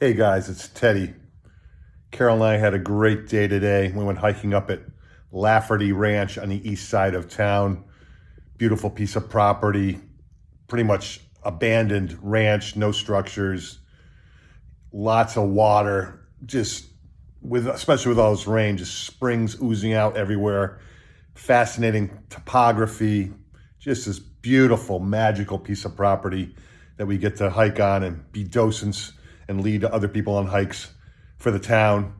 Hey guys, it's Teddy. Carol and I had a great day today. We went hiking up at Lafferty Ranch on the east side of town. Beautiful piece of property, pretty much abandoned ranch, no structures, lots of water, especially with all this rain, just springs oozing out everywhere. Fascinating topography, just this beautiful, magical piece of property that we get to hike on and be docents and lead other people on hikes for the town.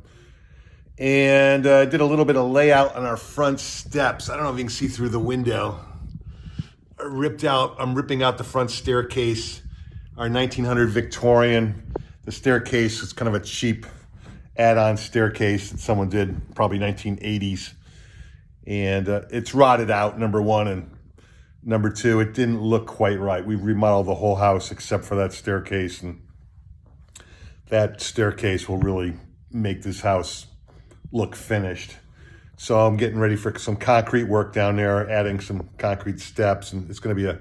And I did a little bit of layout on our front steps. I don't know if you can see through the window. I'm ripping out the front staircase, our 1900 Victorian. The staircase is kind of a cheap add-on staircase that someone did, probably 1980s. And it's rotted out, number one. And number two, it didn't look quite right. We remodeled the whole house except for that staircase. And that staircase will really make this house look finished. So I'm getting ready for some concrete work down there, adding some concrete steps, and it's going to be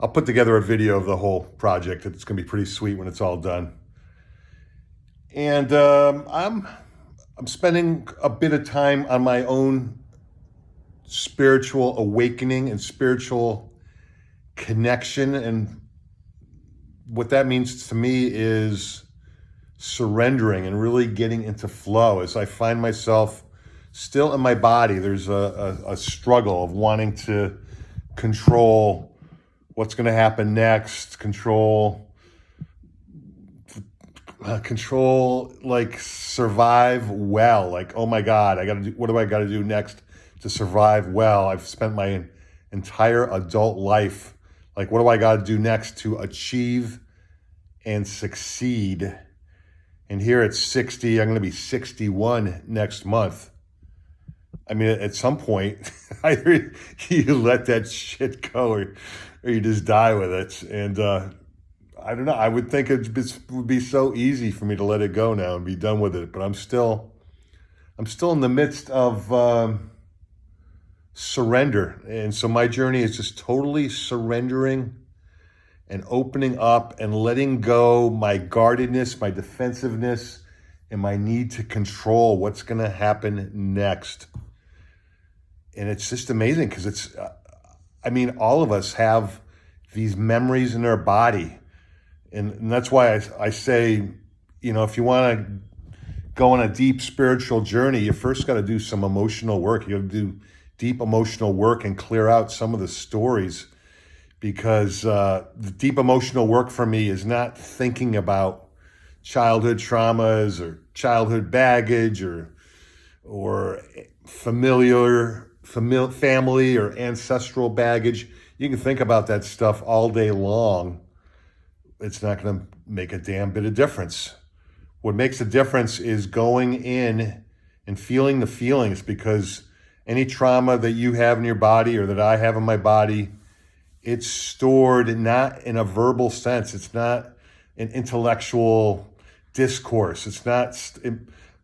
I'll put together a video of the whole project. It's going to be pretty sweet when it's all done. And I'm spending a bit of time on my own spiritual awakening and spiritual connection. And what that means to me is surrendering and really getting into flow. As I find myself still in my body, there's a struggle of wanting to control what's going to happen next, control, like survive well. Like, oh my God, what do I got to do next to survive well? I've spent my entire adult life, like, what do I got to do next to achieve and succeed? And here at 60, I'm going to be 61 next month. I mean, at some point, either you let that shit go or you just die with it. And I don't know. I would think it would be so easy for me to let it go now and be done with it. But I'm still in the midst of surrender. And so my journey is just totally surrendering and opening up and letting go my guardedness, my defensiveness, and my need to control what's going to happen next. And it's just amazing because all of us have these memories in our body. And that's why I say, if you want to go on a deep spiritual journey, you first got to do some emotional work. You got to do deep emotional work and clear out some of the stories. Because the deep emotional work for me is not thinking about childhood traumas or childhood baggage or family or ancestral baggage. You can think about that stuff all day long. It's not going to make a damn bit of difference. What makes a difference is going in and feeling the feelings, because any trauma that you have in your body or that I have in my body, it's stored not in a verbal sense. It's not an intellectual discourse. It's not,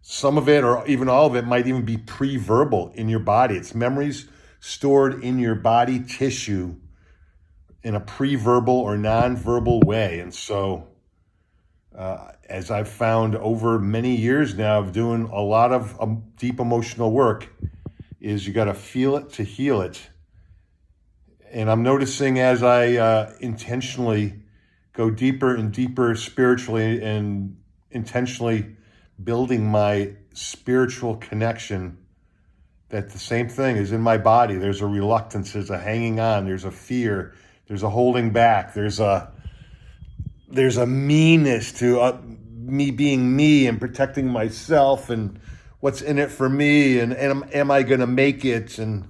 some of it or even all of it might even be pre-verbal in your body. It's memories stored in your body tissue in a pre-verbal or non-verbal way. And so as I've found over many years now of doing a lot of deep emotional work, is you got to feel it to heal it. And I'm noticing as I intentionally go deeper and deeper spiritually and intentionally building my spiritual connection, that the same thing is in my body. There's a reluctance, there's a hanging on, there's a fear, there's a holding back, there's a meanness to me being me and protecting myself and what's in it for me, and am I going to make it, and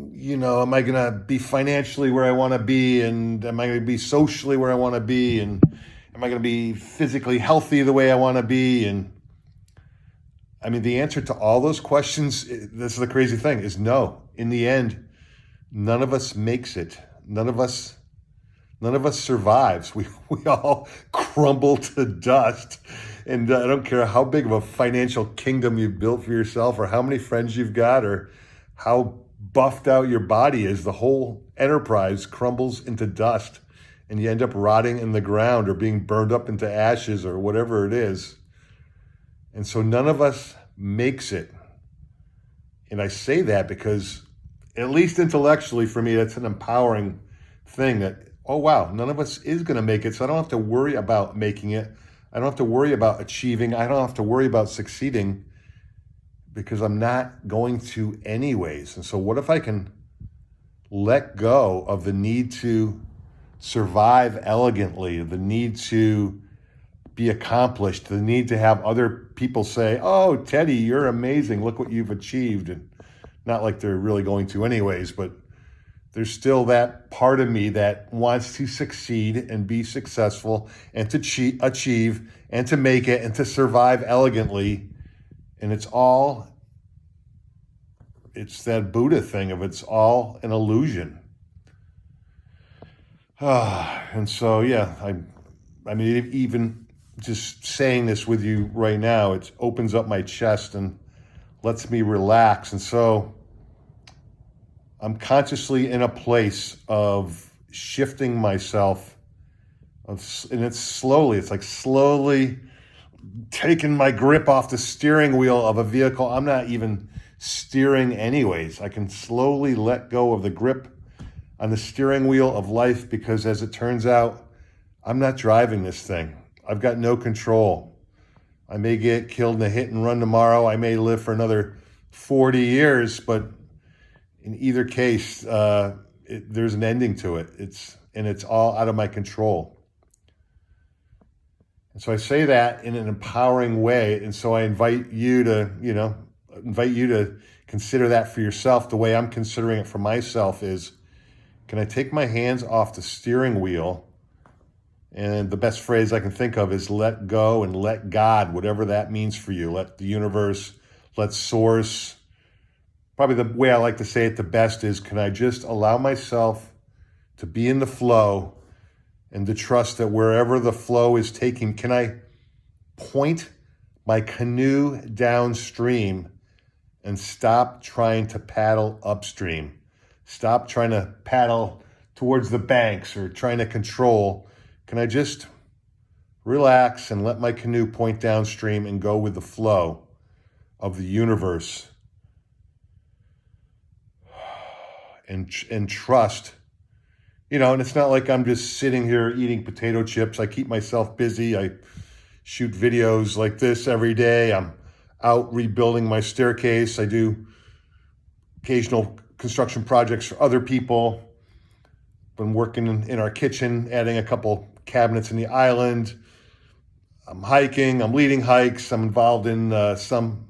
am I going to be financially where I want to be? And am I going to be socially where I want to be? And am I going to be physically healthy the way I want to be? And I mean, the answer to all those questions, this is the crazy thing, is no. In the end, none of us makes it. None of us survives. We all crumble to dust. And I don't care how big of a financial kingdom you've built for yourself or how many friends you've got or how buffed out your body is, the whole enterprise crumbles into dust and you end up rotting in the ground or being burned up into ashes or whatever it is. And so none of us makes it. And I say that because, at least intellectually for me, that's an empowering thing that, oh wow, none of us is going to make it. So I don't have to worry about making it. I don't have to worry about achieving. I don't have to worry about succeeding because I'm not going to anyways. And so what if I can let go of the need to survive elegantly, the need to be accomplished, the need to have other people say, oh, Teddy, you're amazing. Look what you've achieved. And not like they're really going to anyways, but there's still that part of me that wants to succeed and be successful and to achieve and to make it and to survive elegantly. And it's that Buddha thing of it's all an illusion. And so, yeah, I mean, even just saying this with you right now, it opens up my chest and lets me relax. And so I'm consciously in a place of shifting myself, and it's slowly taking my grip off the steering wheel of a vehicle. I'm not even steering anyways. I can slowly let go of the grip on the steering wheel of life because, as it turns out, I'm not driving this thing. I've got no control. I may get killed in a hit and run tomorrow. I may live for another 40 years, but in either case, there's an ending to it. It's all out of my control. And so I say that in an empowering way. And so I invite you to consider that for yourself. The way I'm considering it for myself is, can I take my hands off the steering wheel? And the best phrase I can think of is let go and let God, whatever that means for you. Let the universe, let source. Probably the way I like to say it the best is, can I just allow myself to be in the flow and to trust that wherever the flow is taking, can I point my canoe downstream and stop trying to paddle upstream? Stop trying to paddle towards the banks or trying to control. Can I just relax and let my canoe point downstream and go with the flow of the universe and trust? And it's not like I'm just sitting here eating potato chips. I keep myself busy. I shoot videos like this every day. I'm out rebuilding my staircase. I do occasional construction projects for other people. Been working in our kitchen, adding a couple cabinets in the island. I'm hiking. I'm leading hikes. I'm involved in some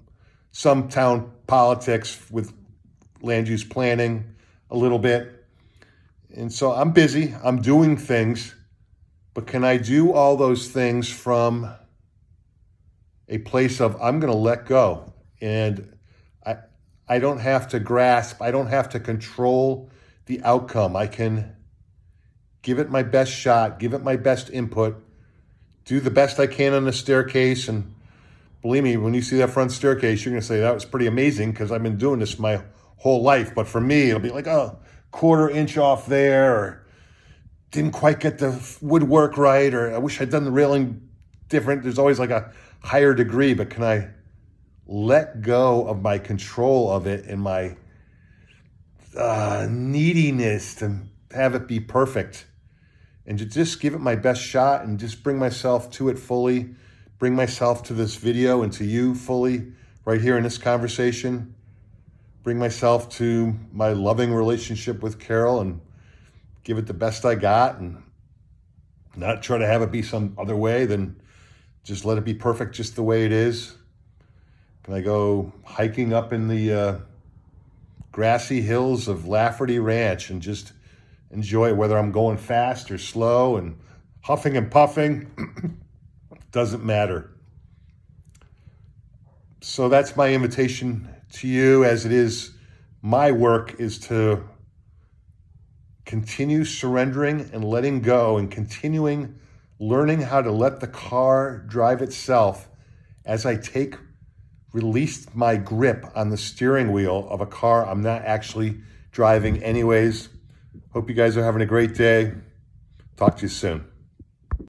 town politics with land use planning a little bit. And so I'm busy. I'm doing things. But can I do all those things from a place of, I'm going to let go? And I don't have to grasp. I don't have to control the outcome. I can give it my best shot, give it my best input, do the best I can on the staircase. And believe me, when you see that front staircase, you're going to say, that was pretty amazing because I've been doing this my whole life. But for me, it'll be like, oh, quarter inch off there, or didn't quite get the woodwork right, or I wish I'd done the railing different. There's always like a higher degree, but can I let go of my control of it and my neediness to have it be perfect, and to just give it my best shot and just bring myself to it fully, bring myself to this video and to you fully right here in this conversation, bring myself to my loving relationship with Carol and give it the best I got, and not try to have it be some other way than just let it be perfect just the way it is. Can I go hiking up in the grassy hills of Lafferty Ranch and just enjoy it, whether I'm going fast or slow and huffing and puffing? Doesn't matter. So that's my invitation to you, as it is my work, is to continue surrendering and letting go and continuing learning how to let the car drive itself as I release my grip on the steering wheel of a car I'm not actually driving anyways. Hope you guys are having a great day. Talk to you soon.